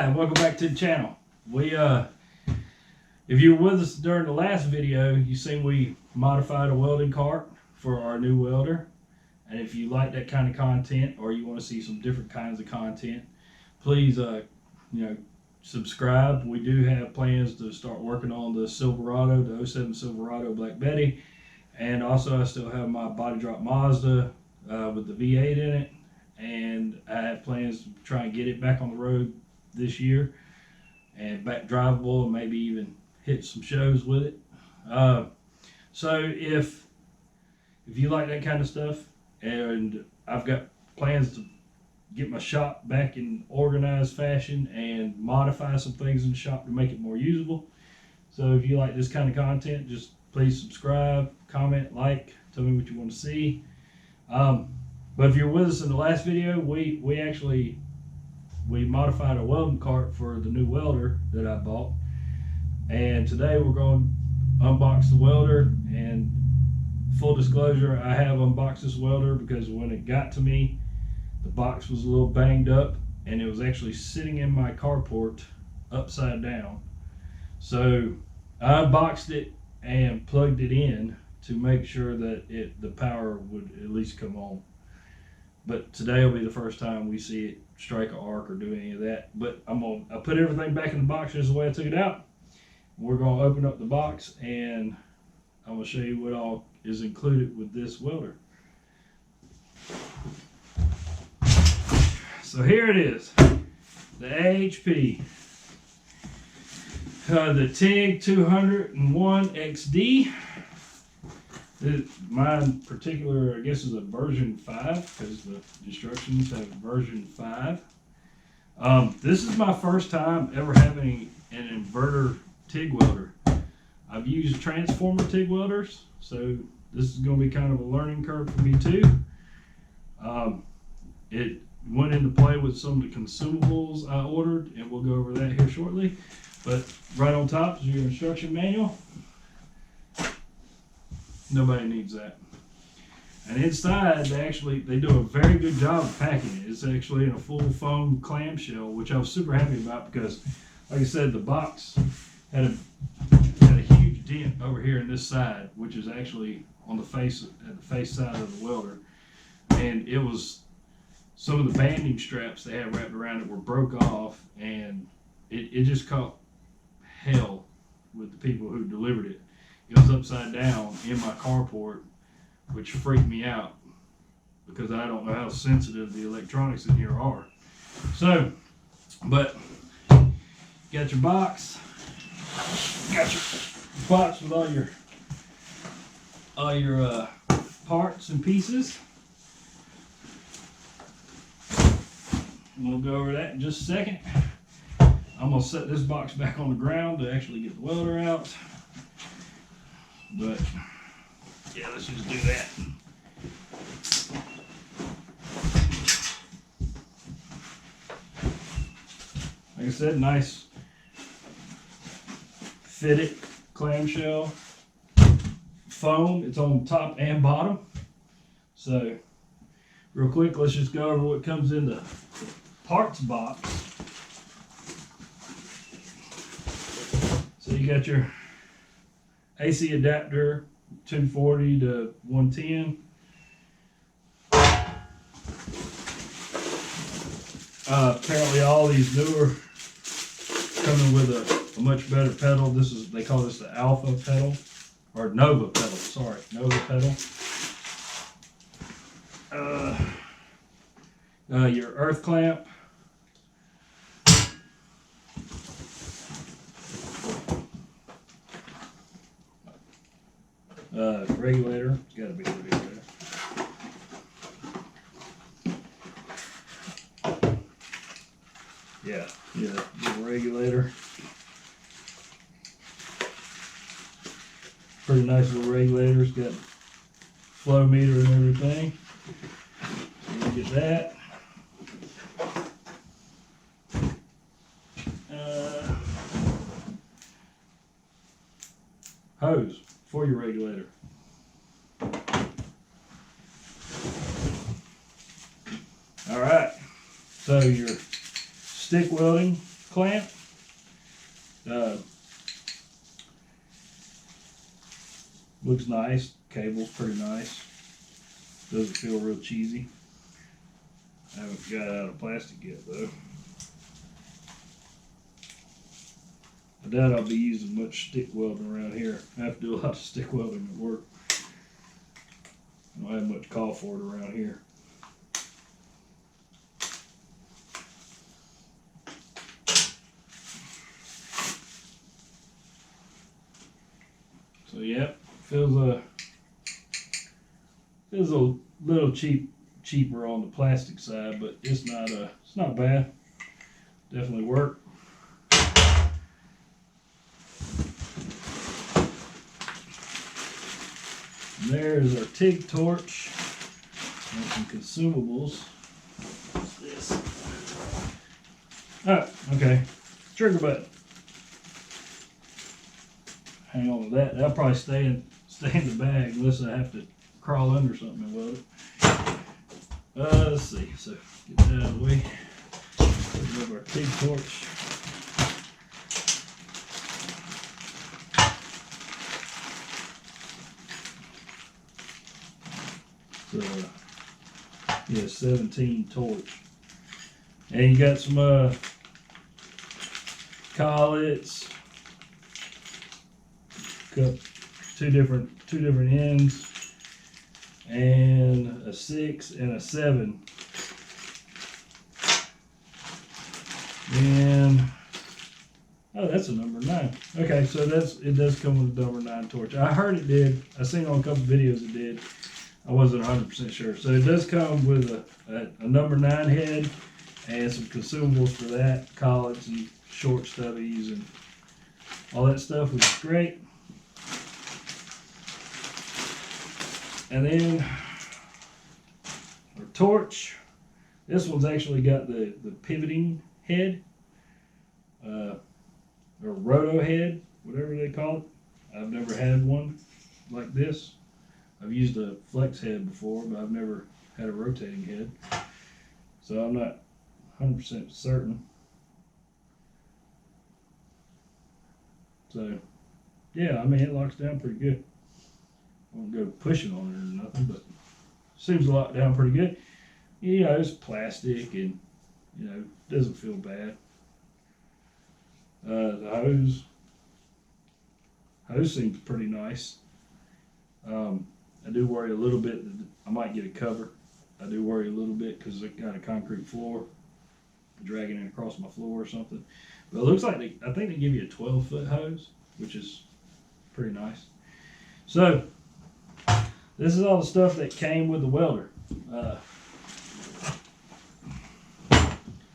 Hi, welcome back to the channel. If you were with us during the last video, you seen we modified a welding cart for our new welder. And if you like that kind of content, or you want to see some different kinds of content, please, subscribe. We do have plans to start working on the Silverado, the 07 Silverado Black Betty, and also I still have my body drop Mazda with the V8 in it, and I have plans to try and get it back on the road this year and back drivable, and maybe even hit some shows with it. So if you like that kind of stuff, and I've got plans to get my shop back in organized fashion and modify some things in the shop to make it more usable. So if you like this kind of content, just please subscribe, comment, like, tell me what you want to see. But if you're with us in the last video, we modified a welding cart for the new welder that I bought. And today we're going to unbox the welder. And full disclosure, I have unboxed this welder because when it got to me, the box was a little banged up and it was actually sitting in my carport upside down. So I unboxed it and plugged it in to make sure that the power would at least come on. But today will be the first time we see it strike an arc or do any of that. But I put everything back in the box just the way I took it out. We're gonna open up the box and I'm gonna show you what all is included with this welder. So here it is, the AHP, the TIG 201 XD. Mine particular, I guess, is a version 5 because the instructions have version 5. This is my first time ever having an inverter TIG welder. I've used transformer TIG welders, so this is going to be kind of a learning curve for me too. It went into play with some of the consumables I ordered, and we'll go over that here shortly. But right on top is your instruction manual. Nobody needs that. And inside, they do a very good job of packing it. It's actually in a full foam clamshell, which I was super happy about because, like I said, the box had a huge dent over here in this side, which is actually on the face side of the welder. And it was some of the banding straps they had wrapped around it were broke off, and it just caught hell with the people who delivered it. It was upside down in my carport, which freaked me out because I don't know how sensitive the electronics in here are. So, but got your box, with all your parts and pieces. And we'll go over that in just a second. I'm gonna set this box back on the ground to actually get the welder out. But yeah, let's just do that. Like I said, nice fitted clamshell foam. It's on top and bottom. So real quick, let's just go over what comes in the parts box. So you got your AC adapter, 240 to 110. Apparently all these newer coming with a much better pedal. They call this the Alpha pedal, or Nova pedal, sorry, Nova pedal. Your earth clamp. Regulator, it's got to be a regulator. Yeah, the regulator. Pretty nice little regulator. It's got flow meter and everything. So you get that. Hose for your regulator. All right, so your stick welding clamp. Looks nice. Cable's pretty nice. Doesn't feel real cheesy. I haven't got it out of plastic yet though. I doubt I'll be using much stick welding around here. I have to do a lot of stick welding at work. I don't have much call for it around here. So yeah, feels a little cheaper on the plastic side, but it's not bad. Definitely work. And there's our TIG torch and some consumables. What's this? Oh, okay. Trigger button. Hang on to that. That'll probably stay in the bag unless I have to crawl under something and weld it. Let's see. So get that out of the way. Put our TIG torch. So, yeah, 17 torch. And you got some collets, two different ends, and a 6 and a 7. And oh, that's a number 9. Okay, so it does come with a number 9 torch. I heard it did. I seen on a couple videos it did. I wasn't 100% sure. So it does come with a number 9 head and some consumables for that, collets and short stubbies and all that stuff, which is great. And then our torch. This one's actually got the pivoting head, or roto head, whatever they call it. I've never had one like this. I've used a flex head before, but I've never had a rotating head. So I'm not 100% certain. So, yeah, I mean, it locks down pretty good. I won't go pushing on it or nothing, but seems to lock down pretty good. You know, it's plastic and, you know, doesn't feel bad. The hose seems pretty nice. I do worry a little bit that I might get a cover. I do worry a little bit because I got a concrete floor, dragging it across my floor or something. But it looks like I think they give you a 12-foot hose, which is pretty nice. So this is all the stuff that came with the welder.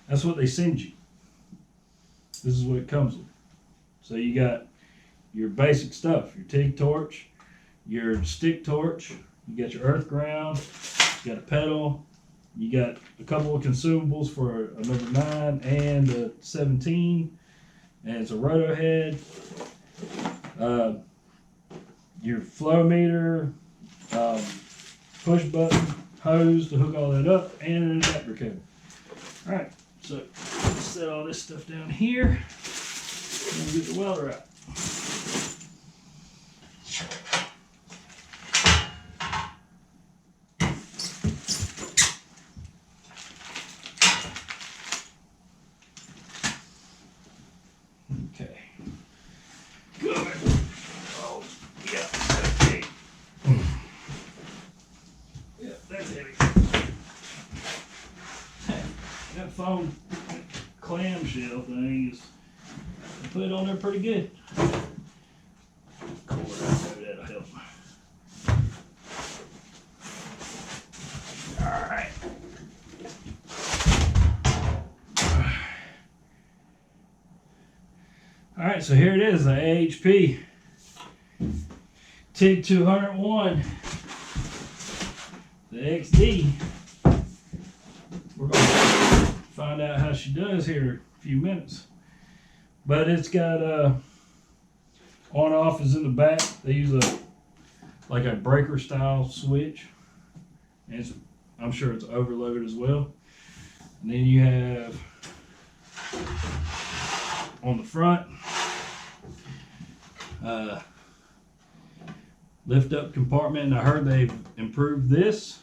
That's what they send you. This is what it comes with. So you got your basic stuff, your TIG torch, your stick torch, you got your earth ground, you got a pedal, you got a couple of consumables for a number 9 and a 17, and it's a roto head, your flow meter, push button, hose to hook all that up, and an adapter cable. Alright, so let's set all this stuff down here and we'll get the welder out. Okay. Good. Oh, yeah. Okay. Yeah, that's heavy. That foam clamshell thing is, I put it on there pretty good. Cord, maybe that'll help. Alright. Alright, so here it is, the AHP TIG 201, the XD. We're going to find out how she does here in a few minutes. But it's got on off is in the back. They use like a breaker style switch. And I'm sure it's overloaded as well. And then you have on the front. Lift up compartment, and I heard they've improved this.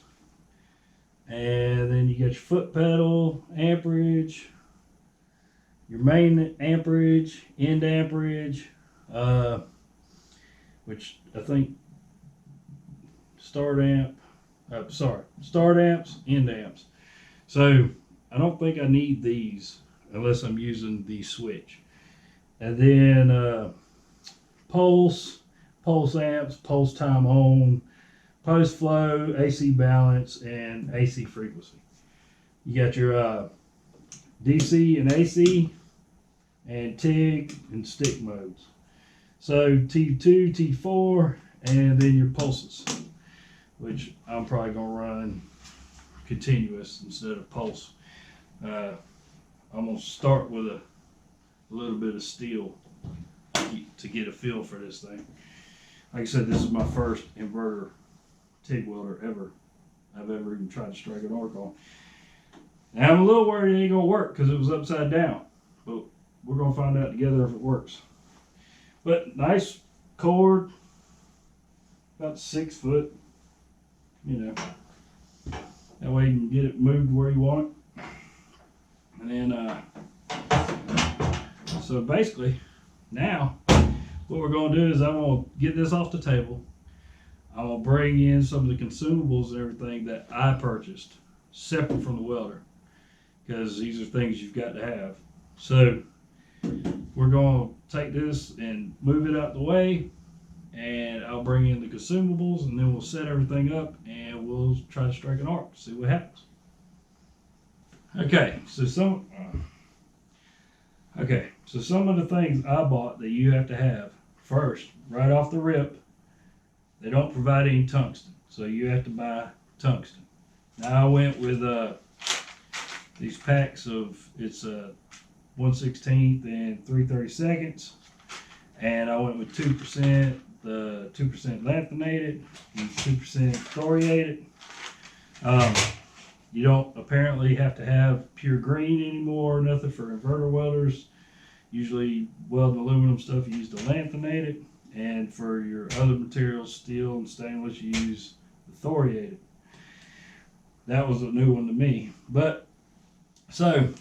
And then you got your foot pedal, amperage, your main amperage, end amperage, which I think start amps, end amps. So I don't think I need these unless I'm using the switch. And then pulse amps, pulse time on, post flow, AC balance, and AC frequency. You got your DC and AC, and TIG and stick modes. So T2, T4, and then your pulses, which I'm probably gonna run continuous instead of pulse. I'm gonna start with a little bit of steel to get a feel for this thing. Like I said, this is my first inverter TIG welder I've ever even tried to strike an arc on. Now I'm a little worried it ain't gonna work because it was upside down, but we're gonna find out together if it works. But nice cord, about 6 foot, you know. That way you can get it moved where you want it. And then, so basically, now what we're gonna do is I'm gonna get this off the table. I'm gonna bring in some of the consumables and everything that I purchased, separate from the welder, because these are things you've got to have. So we're gonna take this and move it out the way, and I'll bring in the consumables, and then we'll set everything up, and we'll try to strike an arc, see what happens. Okay, so some of the things I bought that you have to have first, right off the rip. They don't provide any tungsten, so you have to buy tungsten. Now I went with these packs of, it's 1/16 and 3/32, and I went with 2%, the 2% lanthanated, and 2% thoriated. You don't apparently have to have pure green anymore, nothing for inverter welders. Usually welding aluminum stuff, you use the lanthanated. And for your other materials, steel and stainless, you use the thoriated. That was a new one to me. But so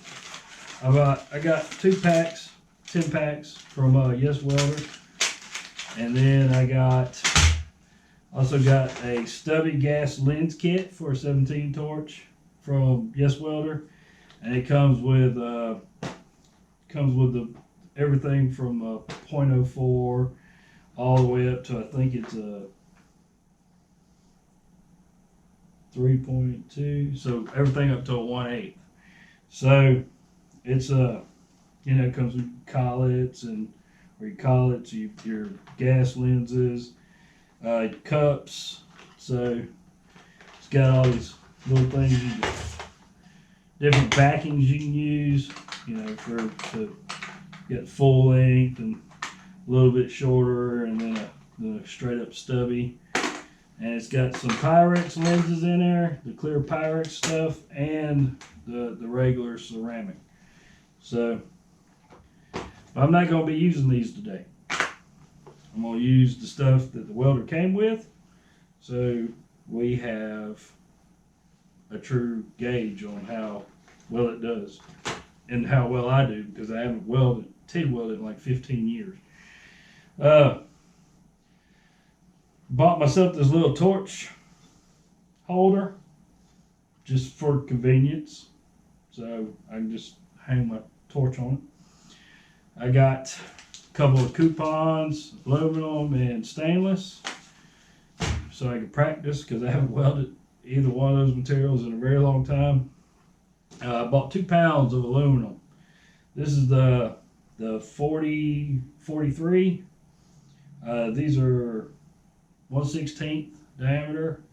I got 2 packs, 10 packs from Yes Welder, and then I also got a stubby gas lens kit for a 17 torch from Yes Welder, and it comes with everything from 0.04 all the way up to, I think it's a 3.2, so everything up to a 1/8. So it's it comes with collets your gas lenses, cups. So it's got all these little things, different backings you can use, to get full length and a little bit shorter, and then the straight up stubby. And it's got some Pyrex lenses in there, the clear Pyrex stuff, and the regular ceramic. So I'm not going to be using these today. I'm going to use the stuff that the welder came with, so we have a true gauge on how well it does and how well I do, because I haven't TIG welded in like 15 years. Bought myself this little torch holder just for convenience, so I can just hang my torch on it. I got a couple of coupons, aluminum and stainless, so I can practice, because I haven't welded either one of those materials in a very long time. I bought 2 pounds of aluminum. This is the 43. These are 1/16 diameter.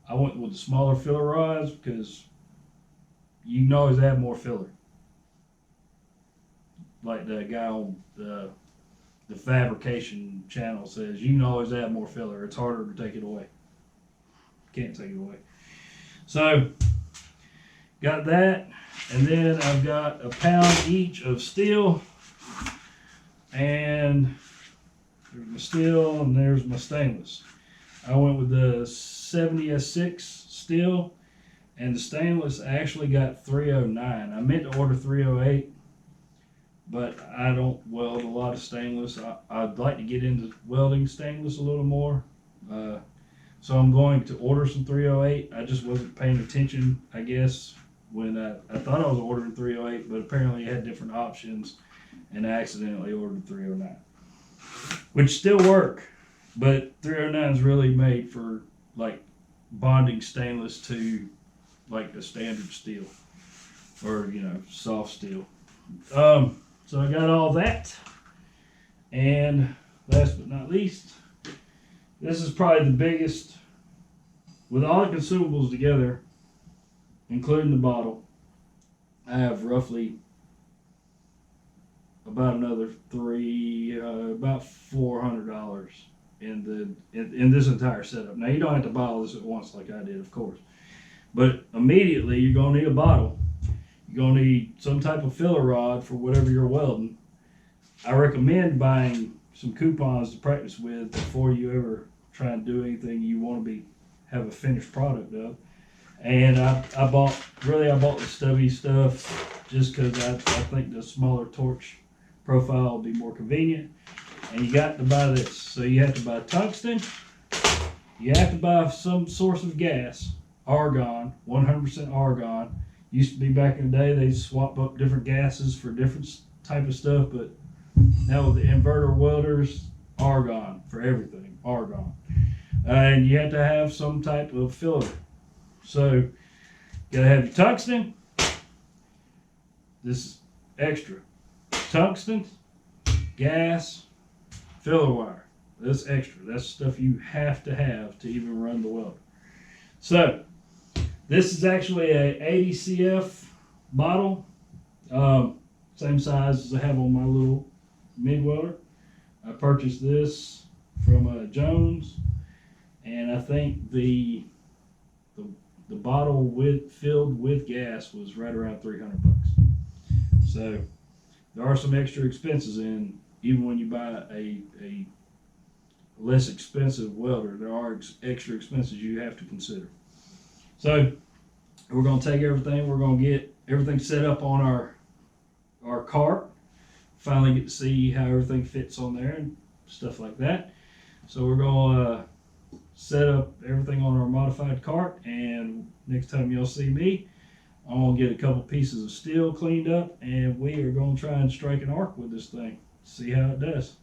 I went with the smaller filler rods because you can always add more filler. Like the guy on the fabrication channel says, you can always add more filler. It's harder to take it away. Can't take it away. So got that, and then I've got a pound each of steel. and there's my steel, and there's my stainless. I went with the 70S6 steel, and the stainless actually got 309. I meant to order 308, but I don't weld a lot of stainless. I'd like to get into welding stainless a little more. So I'm going to order some 308. I just wasn't paying attention, I guess, when I thought I was ordering 308, but apparently it had different options, and I accidentally ordered 309, which still work, but 309 is really made for like bonding stainless to like a standard steel or soft steel. So I got all that, and last but not least, this is probably the biggest, with all the consumables together, including the bottle. I have roughly about another about $400 in this entire setup. Now you don't have to buy all this at once like I did, of course, but immediately you're gonna need a bottle. You're gonna need some type of filler rod for whatever you're welding. I recommend buying some coupons to practice with before you ever try and do anything you want to have a finished product of. And I bought the stubby stuff just because I think the smaller torch profile will be more convenient. And you got to buy this. So you have to buy tungsten. You have to buy some source of gas, argon, 100% argon. Used to be back in the day, they swap up different gases for different type of stuff, but now with the inverter welders, argon for everything, argon. And you have to have some type of filler. So you gotta have your tungsten. This is extra. Tungsten, gas, filler wire. That's extra. That's stuff you have to even run the welder. So this is actually a 80 CF bottle, same size as I have on my little MIG welder. I purchased this from Jones, and I think the bottle filled with gas was right around $300. So there are some extra expenses in, even when you buy a less expensive welder. There are extra expenses you have to consider. So we're going to take everything. We're going to get everything set up on our cart. Finally get to see how everything fits on there and stuff like that. So we're going to set up everything on our modified cart, and next time you'll see me, I'm going to get a couple pieces of steel cleaned up, and we are going to try and strike an arc with this thing. See how it does.